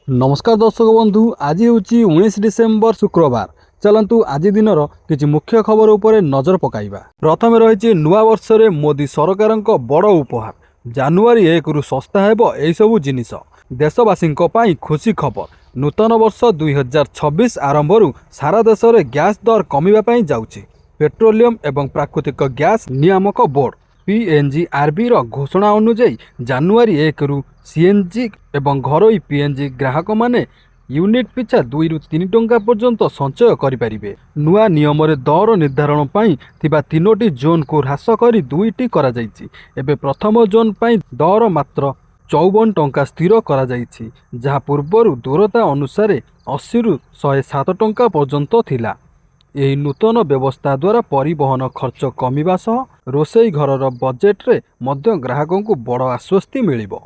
नमस्कार दर्शक बंधु, आज हूँ 19 डिसेम्बर शुक्रवार। चलतु आज दिन किसी मुख्य खबर उपर नजर पकाइबा। प्रथम रही नुआ वर्ष रे मोदी सरकार बड़ उपहार। जानुआरी 1 रु सस्ता हेबो एई सबु जिनिस। देशवासी खुशी खबर। नूतन वर्ष 2026 आरंभ सारा देश में गैस दर कमिबा जाउछि। पेट्रोलियम एवं प्राकृतिक गैस नियामक बोर्ड PNGRB घोषणा अनुଯାयी जानुआरी 1 रु CNG एवं घरोई PNG ग्राहक माने यूनिट पिछा 2 रु 3 टंका पर्यंत संचय करें। नुआ नियम दर निर्धारण थिबा 3टी जोन को ह्रास कर 2टी करा जायछि। एबे प्रथम जोन पाई दर मात्र 54 टंका स्थिर करा जायछि, जहाँ पूर्वर दूरता अनुसार 80 रु 107 टंका पर्यंत थिला। यही नूतन व्यवस्था द्वारा परिवहन खर्च कमिबा सह रोषेई घरर बजेट रे मध्य ग्राहकों को बड़ आश्वस्ति मिलिबो।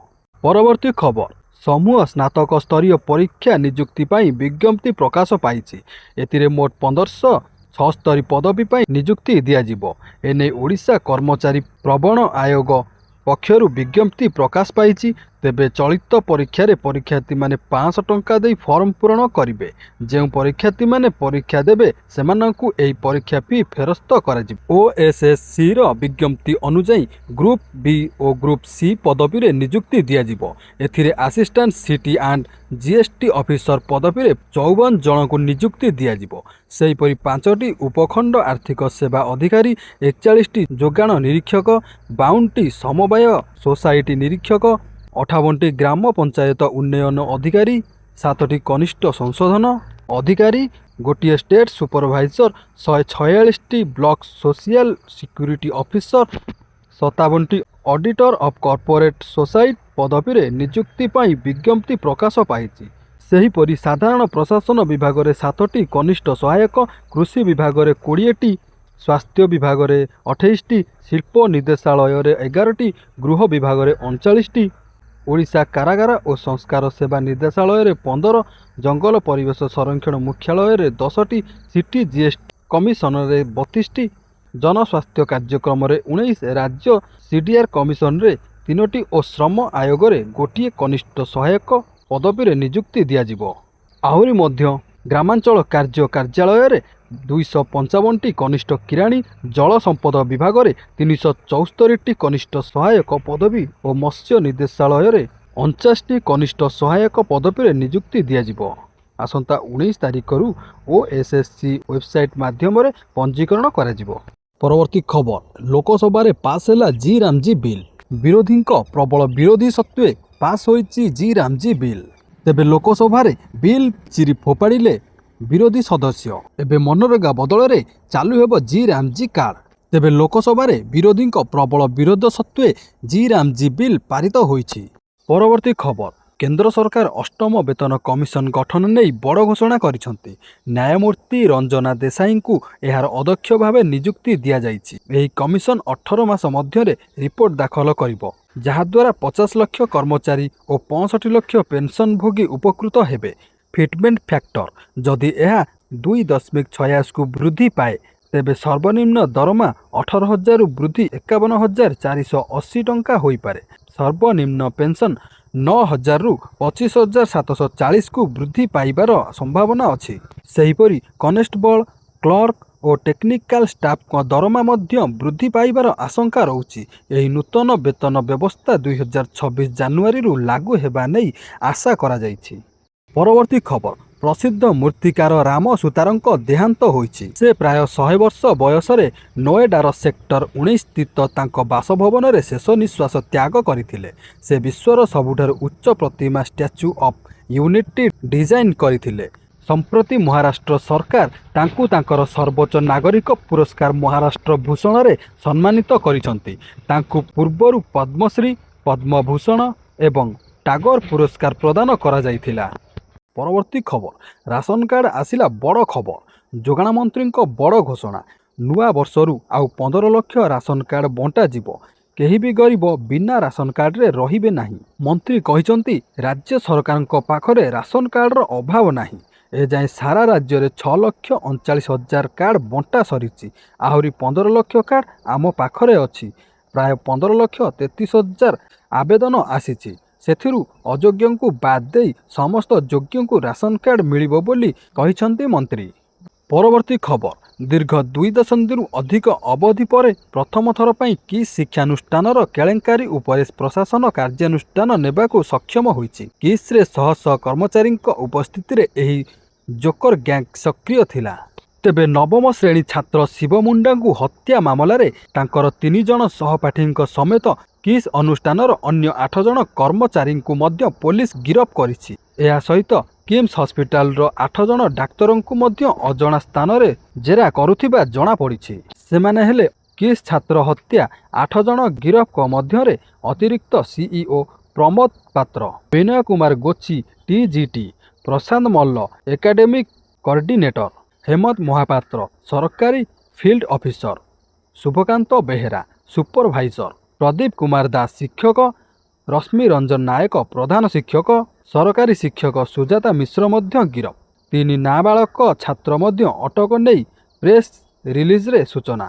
परवर्ती खबर, समूह स्नातक स्तरीय परीक्षा नियुक्ति पाई विज्ञप्ति प्रकाश पाइछि। एतिरे मोट 1576 पदवी पाई नियुक्ति दियाजिबो। एने ओडिशा कर्मचारी प्रवण आयोग पक्षरु विज्ञप्ति प्रकाश पाइछि। तेबे चलित परीक्षा रे परीक्षार्थी माने 500 टंका दे फॉर्म पूरण करिवे। जे परीक्षार्थी माने परीक्षा देबे सेमानंकु एई परीक्षा फी फेरस्त कराजिबो। OSSC रो विज्ञप्ति अनुसार ग्रुप बी और ग्रुप सी पदवी रे नियुक्ति दियाजिबो। एथिरे assistant CT and GST officer पदवी रे 54 जन को नियुक्ति दियाजिबो। सेहीपरि 5टी उपखंड आर्थिक सेवा अधिकारी, 41टी जोगाण निरीक्षक, 52टी समवाय सोसाइटी निरीक्षक, 58टी ग्राम पंचायत उन्नयन अधिकारी, 7टी कनिष्ठ संशोधन अधिकारी, गोटे स्टेट सुपरवाइजर, 146टी ब्लॉक सोशल सिक्यूरिटी ऑफिसर, 57टी ऑडिटर ऑफ कॉर्पोरेट सोसाइटी पदवी रे नियुक्ति पाई विज्ञप्ति प्रकाश पाइछि। सेहीपरि साधारण प्रशासन विभाग रे 7टी कनिष्ठ सहायक, कृषि विभाग रे 20टी, स्वास्थ्य विभाग रे 28टी, शिल्प निर्देशालय रे 11टी, गृह विभाग रे 39टी, ओडिशा कारागार और संस्कार सेवा निर्देशालय रे 15, जंगल परिवेश संरक्षण मुख्यालय रे 10टी, सिटी GST कमिशन रे 32टी, जनस्वास्थ्य कार्यक्रम रे 19, राज्य CDR कमिशन रे 3टी और श्रम आयोग रे गोटे कनिष्ठ सहायक पदवी रे नियुक्ति दियाजिबो। आहुरी मध्य ग्रामांचल कार्यालय रे 255टी कनिष्ठ किराणी, जल संपद विभाग रे 374टी कनिष्ठ सहायक पदवी और मत्स्य निर्देशालय रे 49टी कनिष्ठ सहायक पदवी रे नियुक्ति दियाजिबो। आसंता 19 तारिख रु OSSC वेबसाइट माध्यम रे पंजीकरण कराजिबो। परवर्ती खबर, लोकसभा रे पास हैला जी रामजी बिल। विरोधी प्रबल विरोधी सत्वे पास होईची जी रामजी बिल। तेबे लोकसभा रे बिल चिरी फोपाड़िले विरोधी सदस्य। एबे मनरेगा बदल रे चालू हेबो जी रामजी कार्ड। तेबे लोकसभा रे विरोधी प्रबल विरोध सत्वे जी रामजी बिल पारित होईची। परवर्ती खबर, केंद्र सरकार अष्टम वेतन कमिशन गठन नहीं बड़ घोषणा करिसंती। न्यायमूर्ति रंजना देसाई को एहार अध्यक्ष भावे नियुक्ति दिया जाइछि। एही कमिशन 18 मास मध्य रिपोर्ट दाखल करिबो, जहा द्वारा 50 लाख कर्मचारी और 65 लाख पेंशनभोगी उपकृत हेबे। फिटमेंट फैक्टर जदि यह 2.86 को वृद्धि पाए, तेबे सर्वनिम्न दरमा 18,000 वृद्धि 51,480 टंका होई पारे। सर्वनिम्न पेंशन 9,000 रु 25,740 को वृद्धि पाइबार संभावना अछि। सेहीपरि कनेस्टेबल, क्लर्क और टेक्निकल स्टाफ को दरमा मध्य वृद्धि पाइबार आशंका रहुछि। एही नूतन वेतन व्यवस्था 2026 जानुआरी रु लागू हेबा नै आशा करा जाइछि। परवर्ती खबर, प्रसिद्ध मूर्तिकार राम सुतारଙ୍କ देहांत होइछि। से प्राय 100 वर्ष बयस रे नोएडार सेक्टर 19 स्थित तांक बासभवन रे शेष निश्वास त्याग करथिले। से विश्वर सबुठार उच्च प्रतिमा स्टैच्यू ऑफ यूनिटी डिजाइन करथिले। संप्रति महाराष्ट्र सरकार तांकु तांकर सर्वोच्च नागरिक पुरस्कार महाराष्ट्र भूषण रे सम्मानित करिसंती। तांकु पूर्वरु पद्मश्री, पद्मभूषण एवं टागोर पुरस्कार प्रदान करा जाइथिला। परवर्ती खबर, राशन कार्ड आसिला बड़ खबर। जोगाण मंत्री बड़ घोषणा। नुआ वर्षरु आउ 15 लाख राशन कार्ड बंटा जिवो। केही भी गरीब बिना राशन कार्ड रे रहिबे नाही। मंत्री कहिसंती राज्य सरकार पाखरे राशन कार्ड रो अभाव नाही। ए जाय सारा राज्य रे 6,39,000 कार्ड बंटा सरीची। आहुरी 15 लाख कार्ड आम पाखरे अछि। प्राय 15,33,000 आवेदन आसीची। ସେଥିରୁ ଅଯୋଗ୍ୟଙ୍କୁ ବାଦ୍ ଦେଇ ସମସ୍ତ ଯୋଗ୍ୟଙ୍କୁ ରାସନ କାର୍ଡ ମିଳିବ ବୋଲି କହିଛନ୍ତି ମନ୍ତ୍ରୀ। ପରବର୍ତ୍ତୀ ଖବର, ଦୀର୍ଘ 2 ଦଶନ୍ଧିରୁ ଅଧିକ ଅବଧି ପରେ ପ୍ରଥମ ଥର ପାଇଁ କିସ୍ ଶିକ୍ଷାନୁଷ୍ଠାନର କେଳେଙ୍କାରୀ ଉପରେ ପ୍ରଶାସନ କାର୍ଯ୍ୟାନୁଷ୍ଠାନ ନେବାକୁ ସକ୍ଷମ ହୋଇଛି। କିସ୍ରେ ଶହ ଶହ କର୍ମଚାରୀଙ୍କ ଉପସ୍ଥିତିରେ ଏହି ଜୋକର ଗ୍ୟାଙ୍ଗ ସକ୍ରିୟ ଥିଲା। ତେବେ ନବମ ଶ୍ରେଣୀ ଛାତ୍ର ଶିବ ମୁଣ୍ଡାଙ୍କୁ ହତ୍ୟା ମାମଲାରେ ତାଙ୍କର 3 ଜଣ ସହପାଠୀଙ୍କ ସମେତ କିସ୍ ଅନୁଷ୍ଠାନର ଅନ୍ୟ 8 ଜଣ କର୍ମଚାରୀଙ୍କୁ ମଧ୍ୟ ପୋଲିସ ଗିରଫ କରିଛି। ଏହା ସହିତ କିମ୍ସ ହସ୍ପିଟାଲର 8 ଜଣ ଡାକ୍ତରଙ୍କୁ ମଧ୍ୟ ଅଜଣା ସ୍ଥାନରେ ଜେରା କରୁଥିବା ଜଣାପଡ଼ିଛି। ସେମାନେ ହେଲେ କିସ୍ ଛାତ୍ର ହତ୍ୟା 8 ଜଣ ଗିରଫଙ୍କ ମଧ୍ୟରେ ଅତିରିକ୍ତ CEO Pramod Patra, Binay Kumar Gochhi TGT, Prashant Malla academic coordinator, Hemant Mahapatra ସରକାରୀ field officer, Subhakanta Behera supervisor, Pradeep Kumar Das ଶିକ୍ଷକ, ରଶ୍ମି ରଞ୍ଜନ ନାୟକ ପ୍ରଧାନ ଶିକ୍ଷକ, ସରକାରୀ ଶିକ୍ଷକ ସୁଜାତା ମିଶ୍ର ମଧ୍ୟ ଗିରଫ। 3 ନାବାଳକ ଛାତ୍ର ମଧ୍ୟ ଅଟକ ନେଇ ପ୍ରେସ୍ ରିଲିଜରେ ସୂଚନା।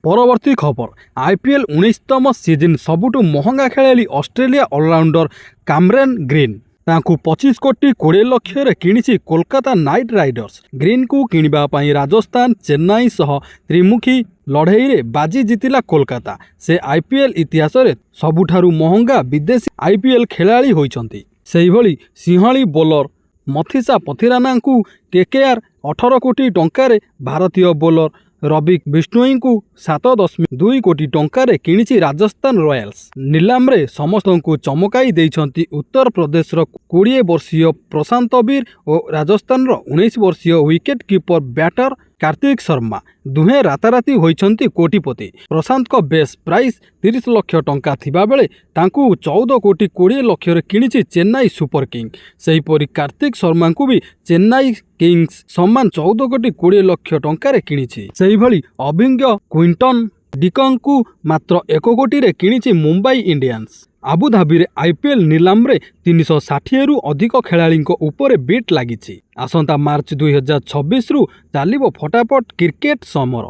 ପରବର୍ତ୍ତୀ ଖବର, IPL 19ତମ ସିଜିନ୍ ସବୁଠୁ ମହଙ୍ଗା ଖେଳାଳି ଅଷ୍ଟ୍ରେଲିଆ ଅଲରାଉଣ୍ଡର କାମରନ୍ ଗ୍ରୀନ୍। ତାଙ୍କୁ 25 କୋଟି 20 ଲକ୍ଷରେ କିଣିଛି କୋଲକାତା ନାଇଟ୍ ରାଇଡର୍ସ। ଗ୍ରୀନ୍କୁ କିଣିବା ପାଇଁ ରାଜସ୍ଥାନ, ଚେନ୍ନାଇ ସହ ତ୍ରିମୁଖୀ ଲଢ଼େଇରେ ବାଜି ଜିତିଲା କୋଲକାତା। ସେ IPL ଇତିହାସରେ ସବୁଠାରୁ ମହଙ୍ଗା ବିଦେଶୀ IPL ଖେଳାଳି ହୋଇଛନ୍ତି। ସେହିଭଳି ସିଂହଳୀ ବୋଲର ମଥିସା ପଥିରାନାଙ୍କୁ KKR 18 କୋଟି ଟଙ୍କାରେ, ଭାରତୀୟ ବୋଲର ରବି ବିଷ୍ଣୋଇଙ୍କୁ 7.2 କୋଟି ଟଙ୍କାରେ କିଣିଛି ରାଜସ୍ଥାନ ରୟାଲ୍ସ। ନିଲାମରେ ସମସ୍ତଙ୍କୁ ଚମକାଇ ଦେଇଛନ୍ତି ଉତ୍ତରପ୍ରଦେଶର 20 ବର୍ଷୀୟ ପ୍ରଶାନ୍ତ ବୀର ଓ ରାଜସ୍ଥାନର 19 ବର୍ଷୀୟ wicket keeper batter Kartik Sharma. ଦୁହେଁ ରାତାରାତି ହୋଇଛନ୍ତି କୋଟିପତି। ପ୍ରଶାନ୍ତଙ୍କ ବେସ୍ ପ୍ରାଇସ୍ 30 ଲକ୍ଷ ଟଙ୍କା ଥିବାବେଳେ ତାଙ୍କୁ 14 କୋଟି 20 ଲକ୍ଷରେ କିଣିଛି ଚେନ୍ନାଇ ସୁପର କିଙ୍ଗ। ସେହିପରି କାର୍ତ୍ତିକ ଶର୍ମାଙ୍କୁ ବି ଚେନ୍ନାଇ କିଙ୍ଗସ ସମାନ 14 କୋଟି 20 ଲକ୍ଷ ଟଙ୍କାରେ କିଣିଛି। ସେହିଭଳି ଅଭିଜ୍ଞ କ୍ୱିଣ୍ଟନ ଡିକଙ୍କୁ ମାତ୍ର 1 କୋଟିରେ କିଣିଛି ମୁମ୍ବାଇ ଇଣ୍ଡିଆନ୍ସ। ଆବୁଧାବିରେ IPL ନିଲାମରେ 360ରୁ ଅଧିକ ଖେଳାଳିଙ୍କ ଉପରେ ବିଟ୍ ଲାଗିଛି। ଆସନ୍ତା ମାର୍ଚ୍ଚ 2026ରୁ ଚାଲିବ ଫଟାଫଟ କ୍ରିକେଟ ସମର।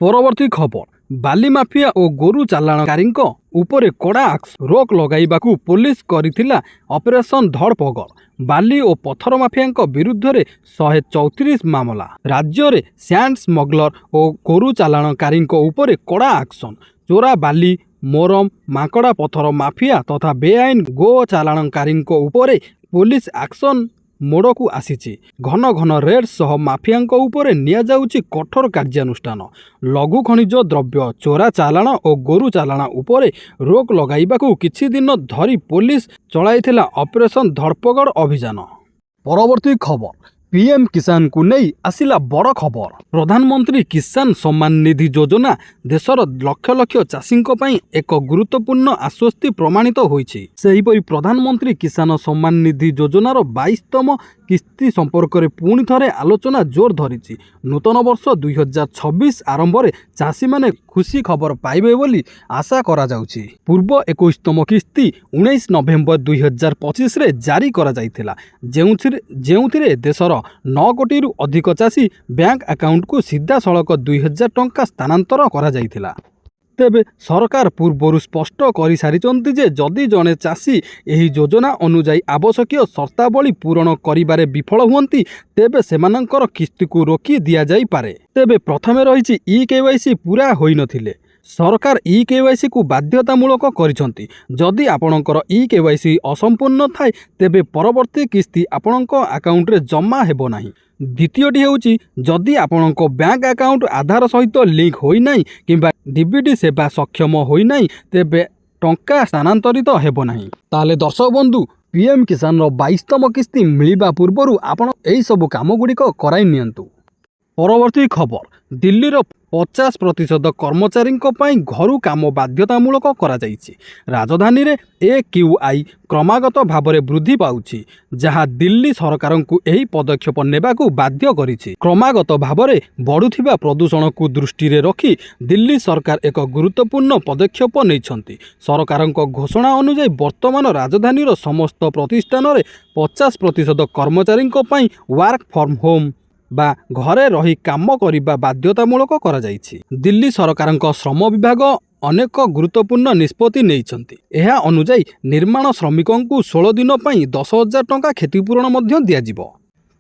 ପରବର୍ତ୍ତୀ ଖବର, ବାଲି ମାଫିଆ ଓ ଗୋରୁ ଚାଲାଣକାରୀଙ୍କ ଉପରେ କଡ଼ା ରୋକ ଲଗାଇବାକୁ ପୋଲିସ କରିଥିଲା ଅପରେସନ ଧରପଗଡ଼। ବାଲି ଓ ପଥର ମାଫିଆଙ୍କ ବିରୁଦ୍ଧରେ 134 ମାମଲା। ରାଜ୍ୟରେ ସ୍ୟାଣ୍ଡ ସ୍ମଗଲର ଓ ଗୋରୁ ଚାଲାଣକାରୀଙ୍କ ଉପରେ କଡ଼ା ଆକ୍ସନ। ଚୋରା ବାଲି, ମୋରମ, ମାଙ୍କଡ଼ା ପଥର ମାଫିଆ ତଥା ବେଆଇନ ଗୋ ଚାଲାଣକାରୀଙ୍କ ଉପରେ ପୋଲିସ ଆକ୍ସନ ମୋଡ଼କୁ ଆସିଛି। ଘନ ଘନ ରେଡ୍ ସହ ମାଫିଆଙ୍କ ଉପରେ ନିଆଯାଉଛି କଠୋର କାର୍ଯ୍ୟାନୁଷ୍ଠାନ। ଲଘୁ ଖଣିଜ ଦ୍ରବ୍ୟ ଚୋରା ଚାଲାଣ ଓ ଗୋରୁ ଚାଲାଣ ଉପରେ ରୋକ ଲଗାଇବାକୁ କିଛି ଦିନ ଧରି ପୋଲିସ ଚଳାଇଥିଲା ଅପରେସନ ଧରପଗଡ଼ ଅଭିଯାନ। ପରବର୍ତ୍ତୀ ଖବର, PM କିଷାନକୁ ନେଇ ଆସିଲା ବଡ଼ ଖବର। ପ୍ରଧାନମନ୍ତ୍ରୀ କିଷାନ ସମ୍ମାନ ନିଧି ଯୋଜନା ଦେଶର ଲକ୍ଷ ଲକ୍ଷ ଚାଷୀଙ୍କ ପାଇଁ ଏକ ଗୁରୁତ୍ୱପୂର୍ଣ୍ଣ ଆଶ୍ୱସ୍ତି ପ୍ରମାଣିତ ହୋଇଛି। ସେହିପରି ପ୍ରଧାନମନ୍ତ୍ରୀ କିଷାନ ସମ୍ମାନ ନିଧି ଯୋଜନାର 22ତମ କିସ୍ତି ସମ୍ପର୍କରେ ପୁଣି ଥରେ ଆଲୋଚନା ଜୋର ଧରିଛି। ନୂତନ ବର୍ଷ 2026 ଆରମ୍ଭରେ ଚାଷୀମାନେ ଖୁସି ଖବର ପାଇବେ ବୋଲି ଆଶା କରାଯାଉଛି। ପୂର୍ବ 21ତମ କିସ୍ତି 19 ନଭେମ୍ବର 2025ରେ ଜାରି କରାଯାଇଥିଲା, ଯେଉଁଥିରେ ଦେଶର 9 କୋଟିରୁ ଅଧିକ ଚାଷୀ ବ୍ୟାଙ୍କ ଆକାଉଣ୍ଟକୁ ସିଧାସଳଖ 2000 ଟଙ୍କା ସ୍ଥାନାନ୍ତର କରାଯାଇଥିଲା। ତେବେ ସରକାର ପୂର୍ବରୁ ସ୍ପଷ୍ଟ କରିସାରିଛନ୍ତି ଯେ ଯଦି ଜଣେ ଚାଷୀ ଏହି ଯୋଜନା ଅନୁଯାୟୀ ଆବଶ୍ୟକୀୟ ସର୍ତ୍ତାବଳୀ ପୂରଣ କରିବାରେ ବିଫଳ ହୁଅନ୍ତି ତେବେ ସେମାନଙ୍କର କିସ୍ତିକୁ ରୋକି ଦିଆଯାଇପାରେ। ତେବେ ପ୍ରଥମେ ରହିଛି eKYC ପୁରା ହୋଇନଥିଲେ ସରକାର eKYCକୁ ବାଧ୍ୟତାମୂଳକ କରିଛନ୍ତି। ଯଦି ଆପଣଙ୍କର eKYC ଅସମ୍ପୂର୍ଣ୍ଣ ଥାଏ ତେବେ ପରବର୍ତ୍ତୀ କିସ୍ତି ଆପଣଙ୍କ ଆକାଉଣ୍ଟରେ ଜମା ହେବ ନାହିଁ। ଦ୍ୱିତୀୟଟି ହେଉଛି ଯଦି ଆପଣଙ୍କ ବ୍ୟାଙ୍କ ଆକାଉଣ୍ଟ ଆଧାର ସହିତ ଲିଙ୍କ ହୋଇନାହିଁ କିମ୍ବା DBT ସେବା ସକ୍ଷମ ହୋଇନାହିଁ ତେବେ ଟଙ୍କା ସ୍ଥାନାନ୍ତରିତ ହେବ ନାହିଁ। ତାହେଲେ ଦର୍ଶକ ବନ୍ଧୁ, PM କିଷାନର 22ତମ କିସ୍ତି ମିଳିବା ପୂର୍ବରୁ ଆପଣ ଏହିସବୁ କାମଗୁଡ଼ିକ କରାଇ ନିଅନ୍ତୁ। ପରବର୍ତ୍ତୀ ଖବର, ଦିଲ୍ଲୀର 50% କର୍ମଚାରୀଙ୍କ ପାଇଁ ଘରୁ କାମ ବାଧ୍ୟତାମୂଳକ କରାଯାଇଛି। ରାଜଧାନୀରେ AQI କ୍ରମାଗତ ଭାବରେ ବୃଦ୍ଧି ପାଉଛି, ଯାହା ଦିଲ୍ଲୀ ସରକାରଙ୍କୁ ଏହି ପଦକ୍ଷେପ ନେବାକୁ ବାଧ୍ୟ କରିଛି। କ୍ରମାଗତ ଭାବରେ ବଢ଼ୁଥିବା ପ୍ରଦୂଷଣକୁ ଦୃଷ୍ଟିରେ ରଖି ଦିଲ୍ଲୀ ସରକାର ଏକ ଗୁରୁତ୍ୱପୂର୍ଣ୍ଣ ପଦକ୍ଷେପ ନେଇଛନ୍ତି। ସରକାରଙ୍କ ଘୋଷଣା ଅନୁଯାୟୀ ବର୍ତ୍ତମାନ ରାଜଧାନୀର ସମସ୍ତ ପ୍ରତିଷ୍ଠାନରେ 50% କର୍ମଚାରୀଙ୍କ ପାଇଁ ୱାର୍କ ଫ୍ରମ୍ ହୋମ୍ ବା ଘରେ ରହି କାମ କରିବା ବାଧ୍ୟତାମୂଳକ କରାଯାଇଛି। ଦିଲ୍ଲୀ ସରକାରଙ୍କ ଶ୍ରମ ବିଭାଗ ଅନେକ ଗୁରୁତ୍ୱପୂର୍ଣ୍ଣ ନିଷ୍ପତ୍ତି ନେଇଛନ୍ତି। ଏହା ଅନୁଯାୟୀ ନିର୍ମାଣ ଶ୍ରମିକଙ୍କୁ 16 ଦିନ ପାଇଁ 10,000 ଟଙ୍କା କ୍ଷତିପୂରଣ ମଧ୍ୟ ଦିଆଯିବ।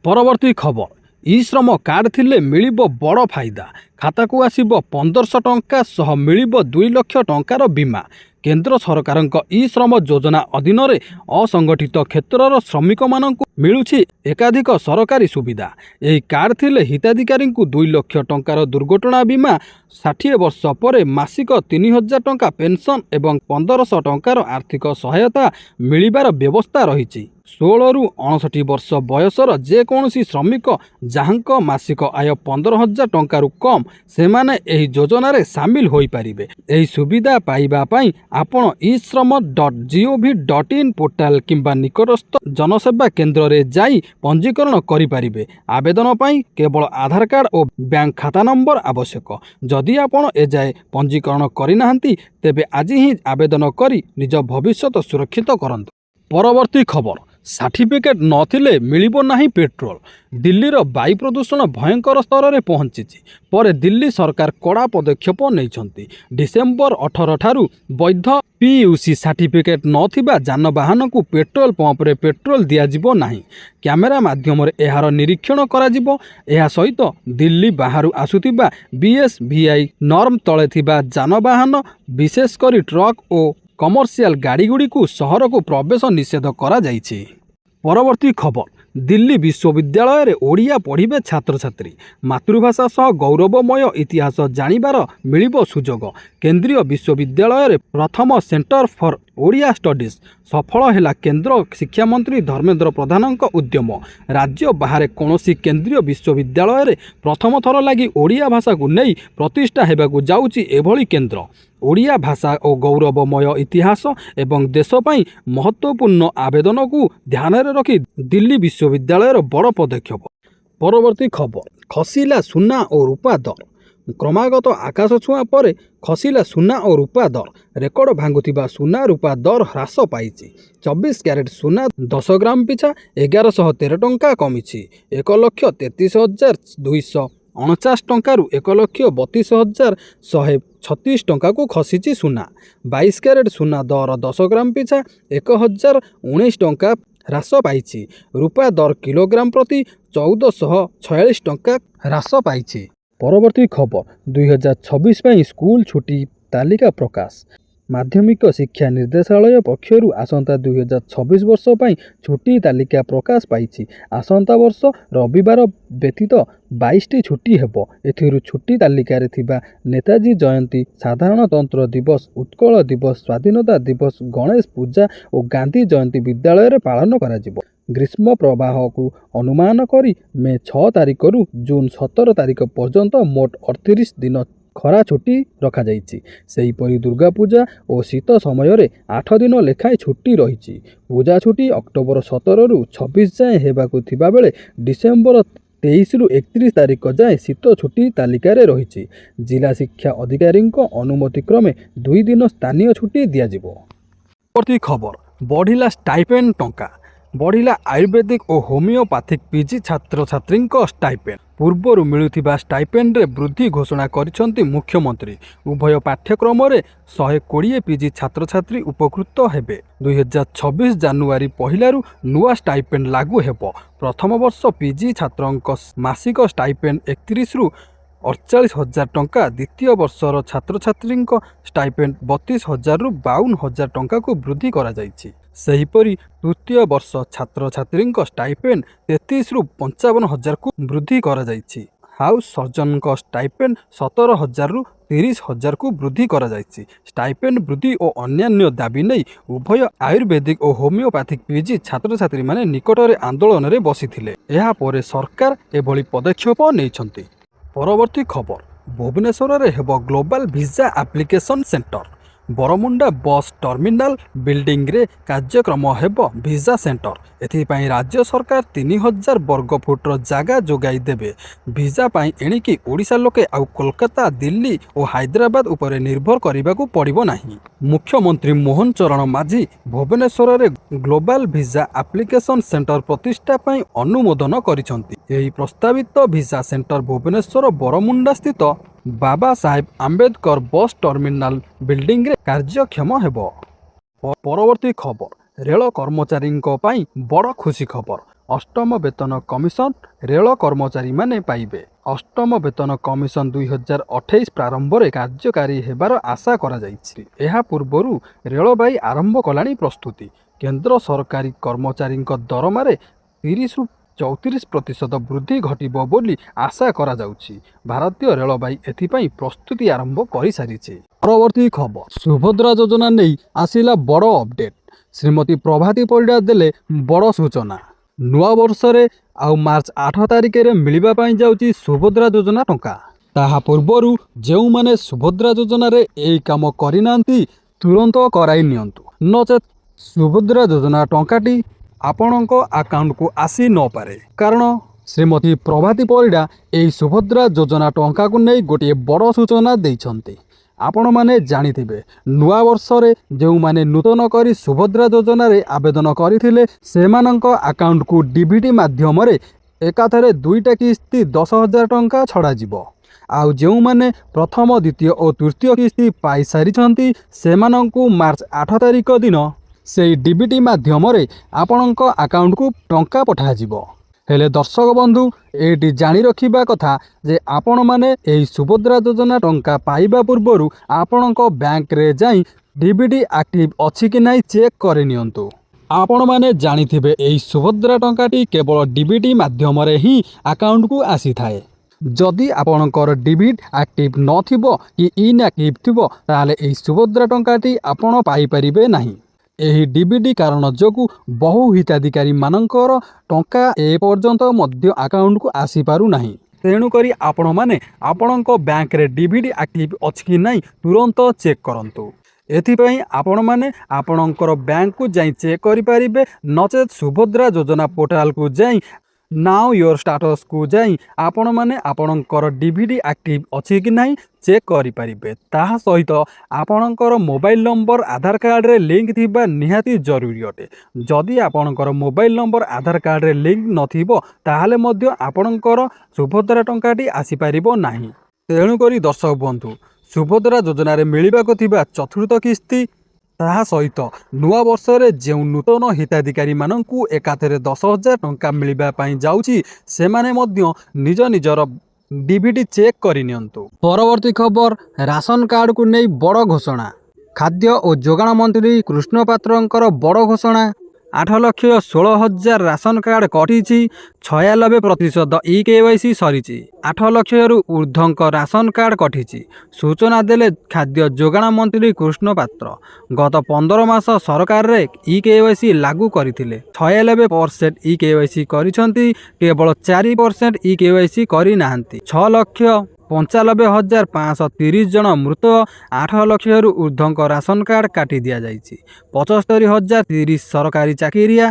ପରବର୍ତ୍ତୀ ଖବର, ଇ ଶ୍ରମ କାର୍ଡ଼ ଥିଲେ ମିଳିବ ବଡ଼ ଫାଇଦା। ଖାତାକୁ ଆସିବ 1,500 ଟଙ୍କା ସହ ମିଳିବ 2 ଲକ୍ଷ ଟଙ୍କାର ବୀମା। କେନ୍ଦ୍ର ସରକାରଙ୍କ ଇ ଶ୍ରମ ଯୋଜନା ଅଧୀନରେ ଅସଂଗଠିତ କ୍ଷେତ୍ରର ଶ୍ରମିକମାନଙ୍କୁ ମିଳୁଛି ଏକାଧିକ ସରକାରୀ ସୁବିଧା। ଏହି କାର୍ଡ଼ ଥିଲେ ହିତାଧିକାରୀଙ୍କୁ 2 ଲକ୍ଷ ଟଙ୍କାର ଦୁର୍ଘଟଣା ବୀମା, 60 ବର୍ଷ ପରେ ମାସିକ 3,000 ଟଙ୍କା ପେନ୍ସନ୍ ଏବଂ 1,500 ଟଙ୍କାର ଆର୍ଥିକ ସହାୟତା ମିଳିବାର ବ୍ୟବସ୍ଥା ରହିଛି। 16ରୁ 59 ବର୍ଷ ବୟସର ଯେକୌଣସି ଶ୍ରମିକ ଯାହାଙ୍କ ମାସିକ ଆୟ 15,000 ଟଙ୍କାରୁ କମ୍, ସେମାନେ ଏହି ଯୋଜନାରେ ସାମିଲ ହୋଇପାରିବେ। ଏହି ସୁବିଧା ପାଇବା ପାଇଁ ଆପଣ eShram.gov.in ପୋର୍ଟାଲ କିମ୍ବା ନିକଟସ୍ଥ ଜନସେବା କେନ୍ଦ୍ରରେ ଯାଇ ପଞ୍ଜୀକରଣ କରିପାରିବେ। ଆବେଦନ ପାଇଁ କେବଳ ଆଧାର କାର୍ଡ଼ ଓ ବ୍ୟାଙ୍କ ଖାତା ନମ୍ବର ଆବଶ୍ୟକ। ଯଦି ଆପଣ ଏଯାଏ ପଞ୍ଜୀକରଣ କରିନାହାନ୍ତି, ତେବେ ଆଜି ହିଁ ଆବେଦନ କରି ନିଜ ଭବିଷ୍ୟତ ସୁରକ୍ଷିତ କରନ୍ତୁ। ପରବର୍ତ୍ତୀ ଖବର, ସାର୍ଟିଫିକେଟ୍ ନଥିଲେ ମିଳିବ ନାହିଁ ପେଟ୍ରୋଲ। ଦିଲ୍ଲୀର ବାୟୁ ପ୍ରଦୂଷଣ ଭୟଙ୍କର ସ୍ତରରେ ପହଞ୍ଚିଛି ପରେ ଦିଲ୍ଲୀ ସରକାର କଡ଼ା ପଦକ୍ଷେପ ନେଇଛନ୍ତି। ଡିସେମ୍ବର 18 ଠାରୁ ବୈଧ PUC ସାର୍ଟିଫିକେଟ୍ ନଥିବା ଯାନବାହନକୁ ପେଟ୍ରୋଲ ପମ୍ପରେ ପେଟ୍ରୋଲ ଦିଆଯିବ ନାହିଁ। କ୍ୟାମେରା ମାଧ୍ୟମରେ ଏହାର ନିରୀକ୍ଷଣ କରାଯିବ। ଏହା ସହିତ ଦିଲ୍ଲୀ ବାହାରୁ ଆସୁଥିବା BSVI ନର୍ମ ତଳେ ଥିବା ଯାନବାହନ, ବିଶେଷ କରି ଟ୍ରକ୍ ଓ କମର୍ସିଆଲ ଗାଡ଼ିଗୁଡ଼ିକୁ ସହରକୁ ପ୍ରବେଶ ନିଷେଧ କରାଯାଇଛି। ପରବର୍ତ୍ତୀ ଖବର, ଦିଲ୍ଲୀ ବିଶ୍ୱବିଦ୍ୟାଳୟରେ ଓଡ଼ିଆ ପଢ଼ିବେ ଛାତ୍ରଛାତ୍ରୀ। ମାତୃଭାଷା ସହ ଗୌରବମୟ ଇତିହାସ ଜାଣିବାର ମିଳିବ ସୁଯୋଗ। କେନ୍ଦ୍ରୀୟ ବିଶ୍ୱବିଦ୍ୟାଳୟରେ ପ୍ରଥମ ସେଣ୍ଟର ଫର୍ ଓଡ଼ିଆ ଷ୍ଟଡିଜ୍ ସଫଳ ହେଲା କେନ୍ଦ୍ର ଶିକ୍ଷାମନ୍ତ୍ରୀ ଧର୍ମେନ୍ଦ୍ର ପ୍ରଧାନଙ୍କ ଉଦ୍ୟମ। ରାଜ୍ୟ ବାହାରେ କୌଣସି କେନ୍ଦ୍ରୀୟ ବିଶ୍ୱବିଦ୍ୟାଳୟରେ ପ୍ରଥମ ଥର ଲାଗି ଓଡ଼ିଆ ଭାଷାକୁ ନେଇ ପ୍ରତିଷ୍ଠା ହେବାକୁ ଯାଉଛି ଏଭଳି କେନ୍ଦ୍ର। ଓଡ଼ିଆ ଭାଷା ଓ ଗୌରବମୟ ଇତିହାସ ଏବଂ ଦେଶ ପାଇଁ ମହତ୍ତ୍ୱପୂର୍ଣ୍ଣ ଆବେଦନକୁ ଧ୍ୟାନରେ ରଖି ଦିଲ୍ଲୀ ବିଶ୍ୱବିଦ୍ୟାଳୟର ବଡ଼ ପଦକ୍ଷେପ। ପରବର୍ତ୍ତୀ ଖବର, ଖସିଲା ସୁନା ଓ ରୂପା ଦର। କ୍ରମାଗତ ଆକାଶ ଛୁଆଁ ପରେ ଖସିଲା ସୁନା ଓ ରୂପା ଦର। ରେକର୍ଡ ଭାଙ୍ଗୁଥିବା ସୁନା ରୂପା ଦର ହ୍ରାସ ପାଇଛି। 24 କ୍ୟାରେଟ୍ ସୁନା 10 ଗ୍ରାମ ପିଛା 1,113 ଟଙ୍କା କମିଛି। 1,33,249 ଟଙ୍କାରୁ 1,32,136 ଟଙ୍କାକୁ ଖସିଛି ସୁନା। 22 କ୍ୟାରେଟ୍ ସୁନା ଦର 10 ଗ୍ରାମ ପିଛା 1,019 ଟଙ୍କା ହ୍ରାସ ପାଇଛି। ରୂପା ଦର କିଲୋଗ୍ରାମ ପ୍ରତି 1,446 ଟଙ୍କା ହ୍ରାସ ପାଇଛି। ପରବର୍ତ୍ତୀ ଖବର, 2026 ପାଇଁ ସ୍କୁଲ ଛୁଟି ତାଲିକା ପ୍ରକାଶ। ମାଧ୍ୟମିକ ଶିକ୍ଷା ନିର୍ଦ୍ଦେଶାଳୟ ପକ୍ଷରୁ ଆସନ୍ତା 2026 ବର୍ଷ ପାଇଁ ଛୁଟି ତାଲିକା ପ୍ରକାଶ ପାଇଛି। ଆସନ୍ତା ବର୍ଷ ରବିବାର ବ୍ୟତୀତ 22ଟି ଛୁଟି ହେବ। ଏଥିରୁ ଛୁଟି ତାଲିକାରେ ଥିବା ନେତାଜୀ ଜୟନ୍ତୀ, ସାଧାରଣତନ୍ତ୍ର ଦିବସ, ଉତ୍କଳ ଦିବସ, ସ୍ୱାଧୀନତା ଦିବସ, ଗଣେଶ ପୂଜା ଓ ଗାନ୍ଧୀ ଜୟନ୍ତୀ ବିଦ୍ୟାଳୟରେ ପାଳନ କରାଯିବ। ଗ୍ରୀଷ୍ମ ପ୍ରବାହକୁ ଅନୁମାନ କରି ମେ 6 ତାରିଖରୁ ଜୁନ 17 ତାରିଖ ପର୍ଯ୍ୟନ୍ତ ମୋଟ 38 ଦିନ ଖରା ଛୁଟି ରଖାଯାଇଛି। ସେହିପରି ଦୁର୍ଗାପୂଜା ଓ ଶୀତ ସମୟରେ 8 ଦିନ ଲେଖାଏଁ ଛୁଟି ରହିଛି। ପୂଜା ଛୁଟି ଅକ୍ଟୋବର 17ରୁ 26 ଯାଏଁ ହେବାକୁ ଥିବାବେଳେ ଡିସେମ୍ବର 23ରୁ 31 ତାରିଖ ଯାଏଁ ଶୀତ ଛୁଟି ତାଲିକାରେ ରହିଛି। ଜିଲ୍ଲା ଶିକ୍ଷା ଅଧିକାରୀଙ୍କ ଅନୁମତି କ୍ରମେ 2 ଦିନ ସ୍ଥାନୀୟ ଛୁଟି ଦିଆଯିବ। ପରବର୍ତ୍ତୀ ଖବର, ବଢ଼ିଲା ଷ୍ଟାଇପେଣ୍ଡ ଟଙ୍କା। ବଢ଼ିଲା ଆୟୁର୍ବେଦିକ ଓ ହୋମିଓପାଥିକ PG ଛାତ୍ରଛାତ୍ରୀଙ୍କ ଷ୍ଟାଇପେଣ୍ଡ। ପୂର୍ବରୁ ମିଳୁଥିବା ଷ୍ଟାଇପେଣ୍ଡରେ ବୃଦ୍ଧି ଘୋଷଣା କରିଛନ୍ତି ମୁଖ୍ୟମନ୍ତ୍ରୀ। ଉଭୟ ପାଠ୍ୟକ୍ରମରେ 120 PG ଛାତ୍ରଛାତ୍ରୀ ଉପକୃତ ହେବେ। 2026 ଜାନୁଆରୀ 1ରୁ ନୂଆ ଷ୍ଟାଇପେଣ୍ଡ ଲାଗୁ ହେବ। ପ୍ରଥମ ବର୍ଷ PG ଛାତ୍ରଙ୍କ ମାସିକ ଷ୍ଟାଇପେଣ୍ଡ 31ରୁ 48,000 ଟଙ୍କା, ଦ୍ୱିତୀୟ ବର୍ଷର ଛାତ୍ରଛାତ୍ରୀଙ୍କ ଷ୍ଟାଇପେଣ୍ଡ 32,000ରୁ 52,000 ଟଙ୍କାକୁ ବୃଦ୍ଧି କରାଯାଇଛି। ସେହିପରି ତୃତୀୟ ବର୍ଷ ଛାତ୍ରଛାତ୍ରୀଙ୍କ ଷ୍ଟାଇପେଣ୍ଡ 33ରୁ 55,000କୁ ବୃଦ୍ଧି କରାଯାଇଛି। ହାଉସ୍ ସର୍ଜନଙ୍କ ଷ୍ଟାଇପେଣ୍ଡ 17,000ରୁ 30,000କୁ ବୃଦ୍ଧି କରାଯାଇଛି। ଷ୍ଟାଇପେଣ୍ଡ ବୃଦ୍ଧି ଓ ଅନ୍ୟାନ୍ୟ ଦାବି ନେଇ ଉଭୟ ଆୟୁର୍ବେଦିକ ଓ ହୋମିଓପାଥିକ PG ଛାତ୍ରଛାତ୍ରୀମାନେ ନିକଟରେ ଆନ୍ଦୋଳନରେ ବସିଥିଲେ। ଏହାପରେ ସରକାର ଏଭଳି ପଦକ୍ଷେପ ନେଇଛନ୍ତି। ପରବର୍ତ୍ତୀ ଖବର, ଭୁବନେଶ୍ୱରରେ ହେବ global visa application centre. Baramunda bus terminal ବିଲ୍ଡିଂରେ କାର୍ଯ୍ୟକ୍ରମ ହେବ ଭିସା ସେଣ୍ଟର। ଏଥିପାଇଁ ରାଜ୍ୟ ସରକାର 3,000 ବର୍ଗ ଫୁଟର ଜାଗା ଯୋଗାଇ ଦେବେ। ଭିସା ପାଇଁ ଏଣିକି ଓଡ଼ିଶା ଲୋକେ ଆଉ କୋଲକାତା, ଦିଲ୍ଲୀ ଓ ହାଇଦ୍ରାବାଦ ଉପରେ ନିର୍ଭର କରିବାକୁ ପଡ଼ିବ ନାହିଁ। ମୁଖ୍ୟମନ୍ତ୍ରୀ ମୋହନ ଚରଣ ମାଝୀ ଭୁବନେଶ୍ୱରରେ ଗ୍ଲୋବାଲ ଭିସା ଆପ୍ଲିକେସନ ସେଣ୍ଟର ପ୍ରତିଷ୍ଠା ପାଇଁ ଅନୁମୋଦନ କରିଛନ୍ତି। ଏହି ପ୍ରସ୍ତାବିତ ଭିସା ସେଣ୍ଟର ଭୁବନେଶ୍ୱର ବରମୁଣ୍ଡା ସ୍ଥିତ ବାବା ସାହେବ ଆମ୍ବେଦକର ବସ୍ ଟର୍ମିନାଲ ବିଲ୍ଡିଂରେ କାର୍ଯ୍ୟକ୍ଷମ ହେବ। ପରବର୍ତ୍ତୀ ଖବର, ରେଳ କର୍ମଚାରୀଙ୍କ ପାଇଁ ବଡ଼ ଖୁସି ଖବର। ଅଷ୍ଟମ ବେତନ କମିଶନ ରେଳ କର୍ମଚାରୀମାନେ ପାଇବେ। ଅଷ୍ଟମ ବେତନ କମିଶନ 2028 ପ୍ରାରମ୍ଭରେ କାର୍ଯ୍ୟକାରୀ ହେବାର ଆଶା କରାଯାଇଛି। ଏହା ପୂର୍ବରୁ ରେଳବାଇ ଆରମ୍ଭ କଲାଣି ପ୍ରସ୍ତୁତି। କେନ୍ଦ୍ର ସରକାରୀ କର୍ମଚାରୀଙ୍କ ଦରମାରେ 30ରୁ 34% ବୃଦ୍ଧି ଘଟିବ ବୋଲି ଆଶା କରାଯାଉଛି। ଭାରତୀୟ ରେଳବାଇ ଏଥିପାଇଁ ପ୍ରସ୍ତୁତି ଆରମ୍ଭ କରିସାରିଛି। ପରବର୍ତ୍ତୀ ଖବର, ସୁଭଦ୍ରା ଯୋଜନା ନେଇ ଆସିଲା ବଡ଼ ଅପଡେଟ୍। ଶ୍ରୀମତୀ ପ୍ରଭାତୀ ପରିଡ଼ା ଦେଲେ ବଡ଼ ସୂଚନା। ନୂଆ ବର୍ଷରେ ଆଉ ମାର୍ଚ୍ଚ 8 ତାରିଖରେ ମିଳିବା ପାଇଁ ଯାଉଛି ସୁଭଦ୍ରା ଯୋଜନା ଟଙ୍କା। ତାହା ପୂର୍ବରୁ ଯେଉଁମାନେ ସୁଭଦ୍ରା ଯୋଜନାରେ ଏହି କାମ କରିନାହାନ୍ତି ତୁରନ୍ତ କରାଇ ନିଅନ୍ତୁ, ନଚେତ୍ ସୁଭଦ୍ରା ଯୋଜନା ଟଙ୍କାଟି ଆପଣଙ୍କ ଆକାଉଣ୍ଟକୁ ଆସି ନପାରେ। କାରଣ ଶ୍ରୀମତୀ ପ୍ରଭାତୀ ପରିଡ଼ା ଏହି ସୁଭଦ୍ରା ଯୋଜନା ଟଙ୍କାକୁ ନେଇ ଗୋଟିଏ ବଡ଼ ସୂଚନା ଦେଇଛନ୍ତି। ଆପଣମାନେ ଜାଣିଥିବେ, ନୂଆ ବର୍ଷରେ ଯେଉଁମାନେ ନୂତନ କରି ସୁଭଦ୍ରା ଯୋଜନାରେ ଆବେଦନ କରିଥିଲେ ସେମାନଙ୍କ ଆକାଉଣ୍ଟକୁ ଡିବିଟି ମାଧ୍ୟମରେ ଏକାଥରେ 2ଟା କିସ୍ତି 10,000 ଟଙ୍କା ଛଡ଼ାଯିବ। ଆଉ ଯେଉଁମାନେ ପ୍ରଥମ, ଦ୍ୱିତୀୟ ଓ ତୃତୀୟ କିସ୍ତି ପାଇସାରିଛନ୍ତି ସେମାନଙ୍କୁ ମାର୍ଚ୍ଚ 8 ତାରିଖ ଦିନ ସେହି ଡିବିଟି ମାଧ୍ୟମରେ ଆପଣଙ୍କ ଆକାଉଣ୍ଟକୁ ଟଙ୍କା ପଠାଯିବ। ହେଲେ ଦର୍ଶକ ବନ୍ଧୁ, ଏଇଠି ଜାଣି ରଖିବା କଥା ଯେ ଆପଣମାନେ ଏହି ସୁଭଦ୍ରା ଯୋଜନା ଟଙ୍କା ପାଇବା ପୂର୍ବରୁ ଆପଣଙ୍କ ବ୍ୟାଙ୍କରେ ଯାଇ ଡିବିଟି ଆକ୍ଟିଭ ଅଛି କି ନାହିଁ ଚେକ୍ କରିନିଅନ୍ତୁ। ଆପଣମାନେ ଜାଣିଥିବେ, ଏହି ସୁଭଦ୍ରା ଟଙ୍କାଟି କେବଳ ଡିବିଟି ମାଧ୍ୟମରେ ହିଁ ଆକାଉଣ୍ଟକୁ ଆସିଥାଏ। ଯଦି ଆପଣଙ୍କର ଡିବିଟ୍ ଆକ୍ଟିଭ ନଥିବ କି ଇନ୍ଆକ୍ଟିଭ ଥିବ ତାହେଲେ ଏହି ସୁଭଦ୍ରା ଟଙ୍କାଟି ଆପଣ ପାଇପାରିବେ ନାହିଁ। ଏହି ଡିବିଟି କାରଣ ଯୋଗୁଁ ବହୁ ହିତାଧିକାରୀମାନଙ୍କର ଟଙ୍କା ଏପର୍ଯ୍ୟନ୍ତ ମଧ୍ୟ ଆକାଉଣ୍ଟକୁ ଆସିପାରୁନାହିଁ। ତେଣୁକରି ଆପଣମାନେ ଆପଣଙ୍କ ବ୍ୟାଙ୍କରେ ଡିବିଟି ଆକ୍ଟିଭ ଅଛି କି ନାହିଁ ତୁରନ୍ତ ଚେକ୍ କରନ୍ତୁ। ଏଥିପାଇଁ ଆପଣମାନେ ଆପଣଙ୍କର ବ୍ୟାଙ୍କକୁ ଯାଇ ଚେକ୍ କରିପାରିବେ, ନଚେତ୍ ସୁଭଦ୍ରା ଯୋଜନା ପୋର୍ଟାଲକୁ ଯାଇ ନାଓ ୟୋର ଷ୍ଟାଟସକୁ ଯାଇ ଆପଣମାନେ ଆପଣଙ୍କର ଡିବିଟି ଆକ୍ଟିଭ ଅଛି କି ନାହିଁ ଚେକ୍ କରିପାରିବେ। ତାହା ସହିତ ଆପଣଙ୍କର ମୋବାଇଲ ନମ୍ବର ଆଧାର କାର୍ଡ଼ରେ ଲିଙ୍କ ଥିବା ନିହାତି ଜରୁରୀ ଅଟେ। ଯଦି ଆପଣଙ୍କର ମୋବାଇଲ ନମ୍ବର ଆଧାର କାର୍ଡ଼ରେ ଲିଙ୍କ ନଥିବ ତାହେଲେ ମଧ୍ୟ ଆପଣଙ୍କର ସୁଭଦ୍ରା ଟଙ୍କାଟି ଆସିପାରିବ ନାହିଁ। ତେଣୁକରି ଦର୍ଶକ ବନ୍ଧୁ, ସୁଭଦ୍ରା ଯୋଜନାରେ ମିଳିବାକୁ ଥିବା ଚତୁର୍ଥ କିସ୍ତି, ତାହା ସହିତ ନୂଆ ବର୍ଷରେ ଯେଉଁ ନୂତନ ହିତାଧିକାରୀମାନଙ୍କୁ ଏକାଥରେ 10,000 ଟଙ୍କା ମିଳିବା ପାଇଁ ଯାଉଛି ସେମାନେ ମଧ୍ୟ ନିଜ ନିଜର ଡିବିଟି ଚେକ୍ କରିନିଅନ୍ତୁ। ପରବର୍ତ୍ତୀ ଖବର, ରାସନ କାର୍ଡ଼କୁ ନେଇ ବଡ଼ ଘୋଷଣା। ଖାଦ୍ୟ ଓ ଯୋଗାଣ ମନ୍ତ୍ରୀ କୃଷ୍ଣ ପାତ୍ରଙ୍କର ବଡ଼ ଘୋଷଣା। 8,16,000 ରାସନ କାର୍ଡ଼ କଟିଛି, 96% ଇକେୱାଇସି ସରିଛି। 8 ଲକ୍ଷରୁ ଊର୍ଦ୍ଧ୍ୱଙ୍କ ରାସନ କାର୍ଡ଼ କଟିଛି, ସୂଚନା ଦେଲେ ଖାଦ୍ୟ ଯୋଗାଣ ମନ୍ତ୍ରୀ କୃଷ୍ଣ ପାତ୍ର। ଗତ 15 ମାସ ସରକାରରେ ଇକେୱାଇସି ଲାଗୁ କରିଥିଲେ। 96% ଇକେୱାଇସି କରିଛନ୍ତି, କେବଳ 4% ଇକେୱାଇସି କରିନାହାନ୍ତି। 6,95,530 ଜଣ ମୃତ। 8 ଲକ୍ଷରୁ ଊର୍ଦ୍ଧ୍ୱଙ୍କ ରାସନ କାର୍ଡ଼ କାଟି ଦିଆଯାଇଛି। 75,030 ସରକାରୀ ଚାକିରିଆ,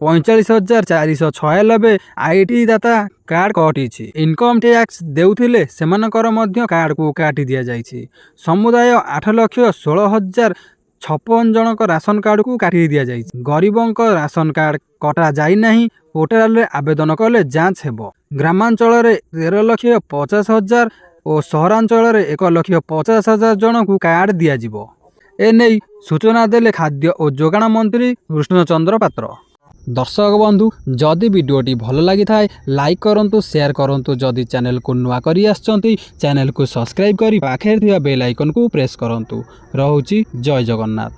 45,496 ଆଇଟି ଦାତା କାର୍ଡ଼ କଟିଛି। ଇନକମ୍ ଟ୍ୟାକ୍ସ ଦେଉଥିଲେ ସେମାନଙ୍କର ମଧ୍ୟ କାର୍ଡ଼କୁ କାଟି ଦିଆଯାଇଛି। ସମୁଦାୟ 8,16,056 ଜଣଙ୍କ ରାସନ କାର୍ଡ଼କୁ କାଟି ଦିଆଯାଇଛି। ଗରିବଙ୍କ ରାସନ କାର୍ଡ଼ କଟା ଯାଇନାହିଁ, ପୋର୍ଟାଲରେ ଆବେଦନ କଲେ ଯାଞ୍ଚ ହେବ। ଗ୍ରାମାଞ୍ଚଳରେ 13,50,000 ଓ ସହରାଞ୍ଚଳରେ 1,50,000 ଜଣଙ୍କୁ କାର୍ଡ଼ ଦିଆଯିବ। ଏନେଇ ସୂଚନା ଦେଲେ ଖାଦ୍ୟ ଓ ଯୋଗାଣ ମନ୍ତ୍ରୀ କୃଷ୍ଣଚନ୍ଦ୍ର ପାତ୍ର। ଦର୍ଶକ ବନ୍ଧୁ, ଯଦି ଭିଡ଼ିଓଟି ଭଲ ଲାଗିଥାଏ ଲାଇକ୍ କରନ୍ତୁ, ସେୟାର କରନ୍ତୁ। ଯଦି ଚ୍ୟାନେଲକୁ ନୂଆ କରି ଆସିଛନ୍ତି ଚ୍ୟାନେଲକୁ ସବସ୍କ୍ରାଇବ୍ କରି ପାଖରେ ଥିବା ବେଲ୍ ଆଇକନକୁ ପ୍ରେସ୍ କରନ୍ତୁ। ରହୁଛି, ଜୟ ଜଗନ୍ନାଥ।